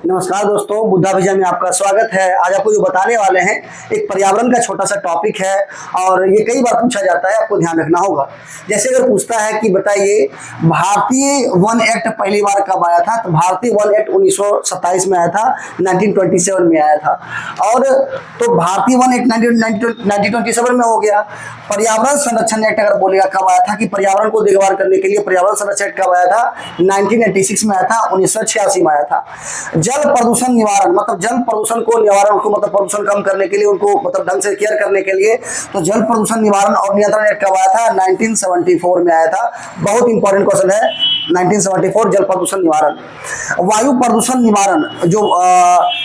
नमस्कार दोस्तों, बुद्धा विजय में आपका स्वागत है। आज आपको जो बताने वाले हैं एक पर्यावरण का छोटा सा टॉपिक है और ये कई बार पूछा जाता है, आपको ध्यान रखना होगा। जैसे अगर पूछता है कि बताइए भारतीय वन एक्ट पहली बार कब आया था, तो भारतीय वन एक्ट 1927 में आया था, 1927 में आया था। और तो भारतीय वन एक्ट 1927 में हो गया। पर्यावरण संरक्षण एक्ट अगर बोलेगा कब आया था कि पर्यावरण को देखभाल करने के लिए पर्यावरण संरक्षण एक्ट कब आया था, 1986 में आया था, 1986 में आया था। जल प्रदूषण निवारण मतलब जल प्रदूषण को निवारण को मतलब प्रदूषण कम करने के लिए उनको मतलब ढंग से केयर करने के लिए तो जल प्रदूषण निवारण और नियंत्रण एक्ट कब आया था, 1974 में आया था। बहुत इंपॉर्टेंट क्वेश्चन है, 1974 जल प्रदूषण निवारण। वायु प्रदूषण निवारण जो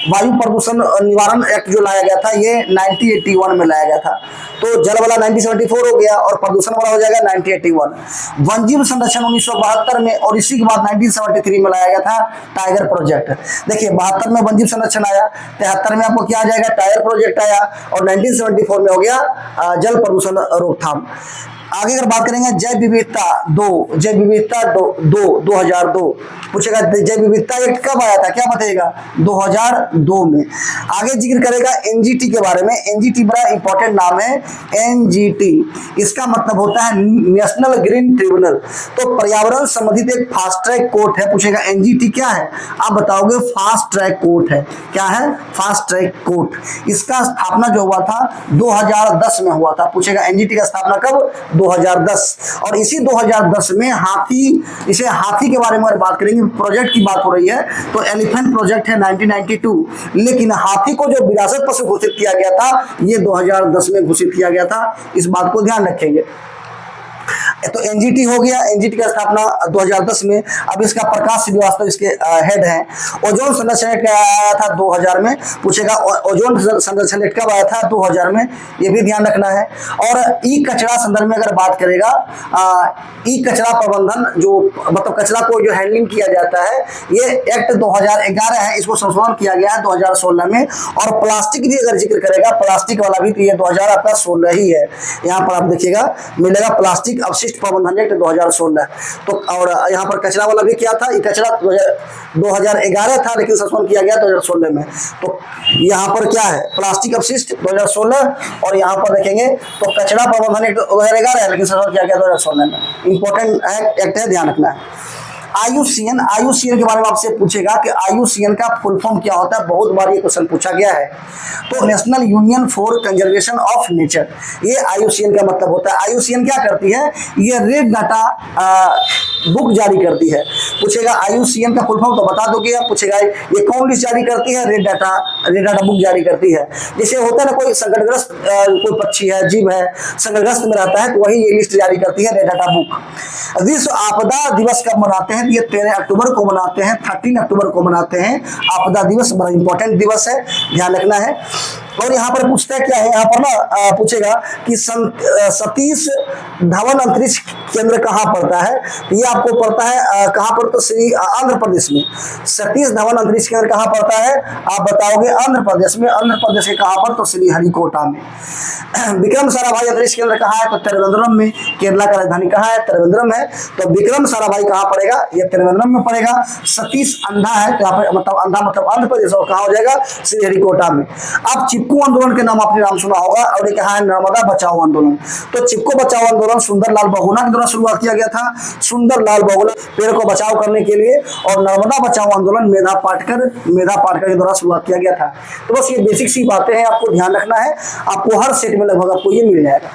वायु प्रदूषण निवारण एक्ट जो लाया गया था ये 1981 में लाया गया था। तो जल वाला 1974 हो गया और प्रदूषण वाला हो जाएगा 1981। वन्यजीव संरक्षण 1972 में और इसी के बाद 1973 में लाया गया था टाइगर प्रोजेक्ट। देखिए 72 में वन्यजीव संरक्षण आया, 73 में आपको क्या आ जाएगा, टाइगर प्रोजेक्ट आया और 1974 में हो गया जल प्रदूषण रोकथाम। आगे अगर बात करेंगे जैव विविधता 2002 पूछेगा जैव विविधता एक्ट कब आया था, क्या बताइएगा, 2002 में। आगे जिक्र करेगा एनजीटी के बारे में। एनजीटी बड़ा इंपॉर्टेंट नाम है, एनजीटी इसका मतलब होता है नेशनल ग्रीन ट्रिब्यूनल। तो पर्यावरण संबंधित एक फास्ट ट्रैक कोर्ट है। पूछेगा एनजीटी क्या है, आप बताओगे फास्ट ट्रैक कोर्ट है। क्या है, फास्ट ट्रैक कोर्ट। इसका स्थापना जो हुआ था 2010 में हुआ था। पूछेगा एनजीटी का स्थापना कब, 2010। और इसी 2010 में हाथी के बारे में अगर बात करेंगे, प्रोजेक्ट की बात हो रही है तो एलिफेंट प्रोजेक्ट है 1992, लेकिन हाथी को जो विरासत पशु घोषित किया गया था ये 2010 में घोषित किया गया था। इस बात को ध्यान रखेंगे। तो एनजीटी हो गया, एनजीटी का स्थापना 2010 में। अब इसका प्रकाश श्रीवास्तव इसके हेड हैं। ओजोन संरक्षण एक्ट आया था 2000 में। पूछेगा ओजोन संरक्षण एक्ट कब आया था, 2000 में, ये भी ध्यान रखना है। और ई कचरा संदर्भ में अगर बात करेगा, ई कचरा प्रबंधन जो मतलब कचरा को जो हैंडलिंग किया जाता है ये एक्ट 2011 है, इसको संशोधन किया गया है 2016 में। और प्लास्टिक भी अगर जिक्र करेगा, प्लास्टिक वाला भी तो ये 2016 ही है। यहाँ पर आप देखिएगा मिलेगा प्लास्टिक अपशिष्ट प्रबंधन एक्ट 2016। तो और यहाँ पर कचरा वाला भी क्या था, ये कचरा 2011 था लेकिन संशोधन किया गया 2016 में। तो यहाँ पर क्या है, प्लास्टिक अपशिष्ट 2016 और यहाँ पर देखेंगे तो कचरा प्रबंधन एक्ट 2011 है लेकिन संशोधन किया गया 2016 में। इंपॉर्टेंट एक्ट है, ध्यान रखना है। आईयूसीएन के बारे में आपसे पूछेगा कि आईयूसीएन का फुल फॉर्म क्या होता है, बहुत बार ये क्वेश्चन पूछा गया है। तो national union for conservation of nature, ये आईयूसीएन का मतलब होता है। आईयूसीएन क्या करती है, ये रेड डाटा बुक जारी करती है। पूछेगा आईयूसीएन का फुल फॉर्म तो बता दोगे आप। पूछेगा ये कौन लिस्ट जारी करती है, रेड डाटा बुक जारी करती है। जैसे होता है ना कोई संकटग्रस्त कोई पक्षी है, जीव है, संकटग्रस्त में रहता है तो वही ये लिस्ट जारी करती है, रेड डाटा बुक। विश्व आपदा दिवस कब मनाते हैं, ये 13 अक्टूबर को मनाते हैं, 13 अक्टूबर को मनाते हैं आपदा दिवस। बड़ा इंपॉर्टेंट दिवस है, ध्यान रखना है। और यहाँ पर पूछता है क्या है, यहाँ पर ना पूछेगा कि सतीश धवन अंतरिक्ष केंद्र कहाँ पड़ता है, तो ये आपको पड़ता है कहाँ पर, तो श्री आंध्र प्रदेश में। सतीश धवन अंतरिक्ष केंद्र कहाँ पड़ता है, आप बताओगे आंध्र प्रदेश में। आंध्र प्रदेश के कहाँ पर, तो श्रीहरिकोटा में। विक्रम साराभाई अंतरिक्ष केंद्र कहाँ है, तो त्रिवेंद्रम में। केरला का राजधानी कहाँ है, त्रिवेंद्रम है। तो विक्रम साराभाई कहाँ पड़ेगा, ये त्रिवेंद्रम में पड़ेगा। सतीश अंधा है, यहाँ पर मतलब अंधा मतलब आंध्र प्रदेश, और कहाँ हो जाएगा, श्रीहरिकोटा में। अब चिपकू आंदोलन के नाम आपने नाम सुना होगा, और ये कहाँ है, नर्मदा बचाओ आंदोलन। तो चिपको बचाओ आंदोलन सुंदरलाल बहुगुणा के द्वारा शुरुआत किया गया था। सुंदरलाल बहुगुणा पेड़ को बचाव करने के लिए, और नर्मदा बचाओ आंदोलन मेधा पाटकर के द्वारा शुरुआत किया गया था। तो बस ये बेसिक सी बातें हैं, आपको ध्यान रखना है। आपको हर सेट में लगभग आपको ये मिल जाएगा।